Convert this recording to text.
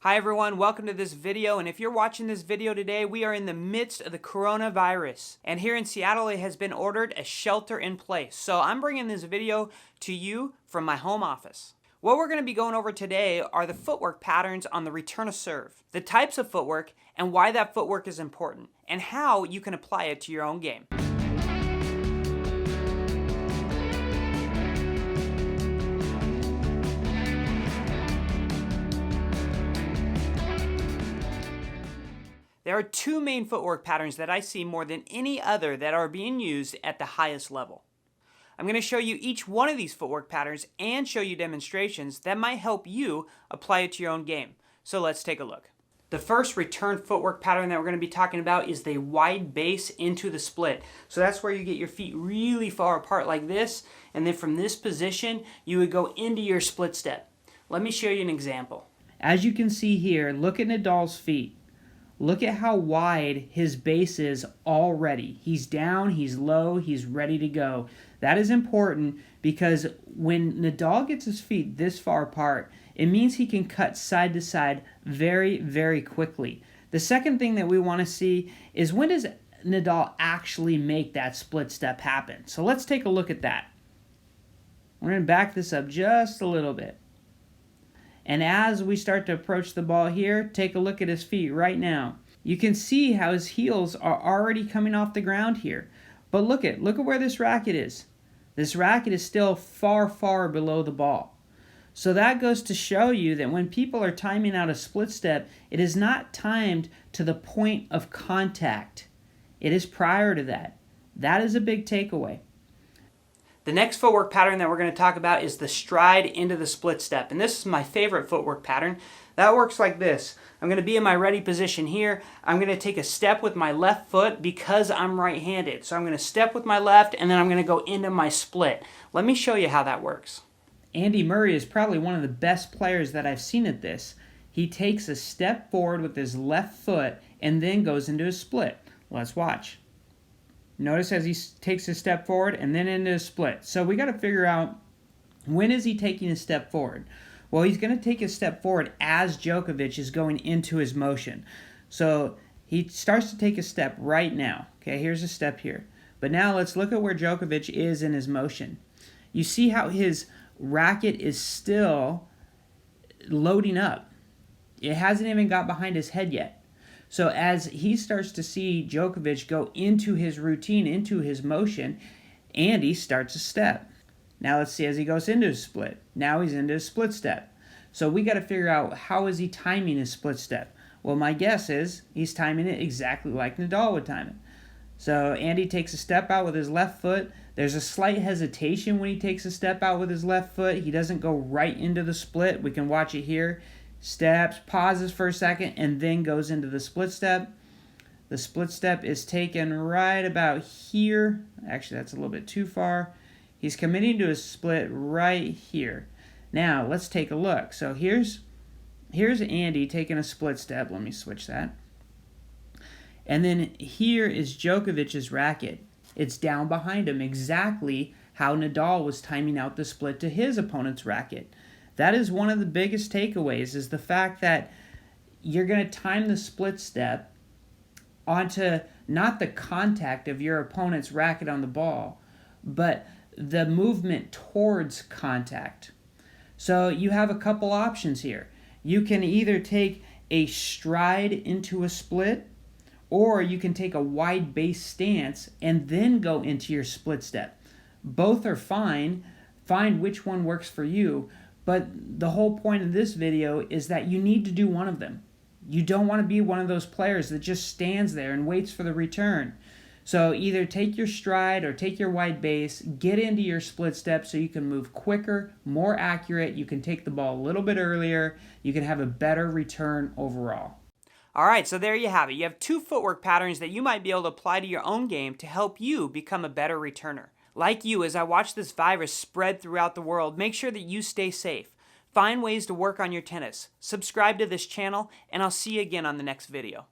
Hi everyone, welcome to this video, and if you're watching this video today, we are in the midst of the coronavirus, and here in Seattle it has been ordered a shelter in place. So I'm bringing this video to you from my home office. What we're going to be going over today are the footwork patterns on the return of serve, the types of footwork, and why that footwork is important, and how you can apply it to your own game. There are two main footwork patterns that I see more than any other that are being used at the highest level. I'm going to show you each one of these footwork patterns and show you demonstrations that might help you apply it to your own game. So let's take a look. The first return footwork pattern that we're going to be talking about is the wide base into the split. So that's where you get your feet really far apart like this, and then from this position you would go into your split step. Let me show you an example. As you can see here, look at Nadal's feet. Look at how wide his base is already. He's down, he's low, he's ready to go. That is important because when Nadal gets his feet this far apart, it means he can cut side to side very, very quickly. The second thing that we want to see is when does Nadal actually make that split step happen? So let's take a look at that. We're going to back this up just a little bit. And as we start to approach the ball here, take a look at his feet right now. You can see how his heels are already coming off the ground here. But look at where this racket is. This racket is still far, far below the ball. So that goes to show you that when people are timing out a split step, it is not timed to the point of contact. It is prior to that. That is a big takeaway. The next footwork pattern that we're going to talk about is the stride into the split step. And this is my favorite footwork pattern. That works like this. I'm going to be in my ready position here. I'm going to take a step with my left foot because I'm right-handed. So I'm going to step with my left and then I'm going to go into my split. Let me show you how that works. Andy Murray is probably one of the best players that I've seen at this. He takes a step forward with his left foot and then goes into a split. Let's watch. Notice as he takes a step forward and then into a split. So we got to figure out, when is he taking a step forward? Well, he's going to take a step forward as Djokovic is going into his motion. So he starts to take a step right now. Okay, here's a step here. But now let's look at where Djokovic is in his motion. You see how his racket is still loading up. It hasn't even got behind his head yet. So as he starts to see Djokovic go into his routine, into his motion, Andy starts a step. Now let's see as he goes into his split. Now he's into his split step. So we got to figure out, how is he timing his split step? Well, my guess is he's timing it exactly like Nadal would time it. So Andy takes a step out with his left foot. There's a slight hesitation when he takes a step out with his left foot. He doesn't go right into the split. We can watch it here. Steps, pauses for a second, and then goes into the split step. The split step is taken right about here. Actually, that's a little bit too far. He's committing to a split right here. Now, let's take a look. So here's Andy taking a split step. Let me switch that. And then here is Djokovic's racket. It's down behind him, exactly how Nadal was timing out the split to his opponent's racket. That is one of the biggest takeaways, is the fact that you're going to time the split step onto not the contact of your opponent's racket on the ball, but the movement towards contact. So you have a couple options here. You can either take a stride into a split, or you can take a wide base stance and then go into your split step. Both are fine. Find which one works for you. But the whole point of this video is that you need to do one of them. You don't want to be one of those players that just stands there and waits for the return. So either take your stride or take your wide base, get into your split step so you can move quicker, more accurate, you can take the ball a little bit earlier, you can have a better return overall. All right, so there you have it. You have two footwork patterns that you might be able to apply to your own game to help you become a better returner. Like you, as I watch this virus spread throughout the world, make sure that you stay safe. Find ways to work on your tennis. Subscribe to this channel, and I'll see you again on the next video.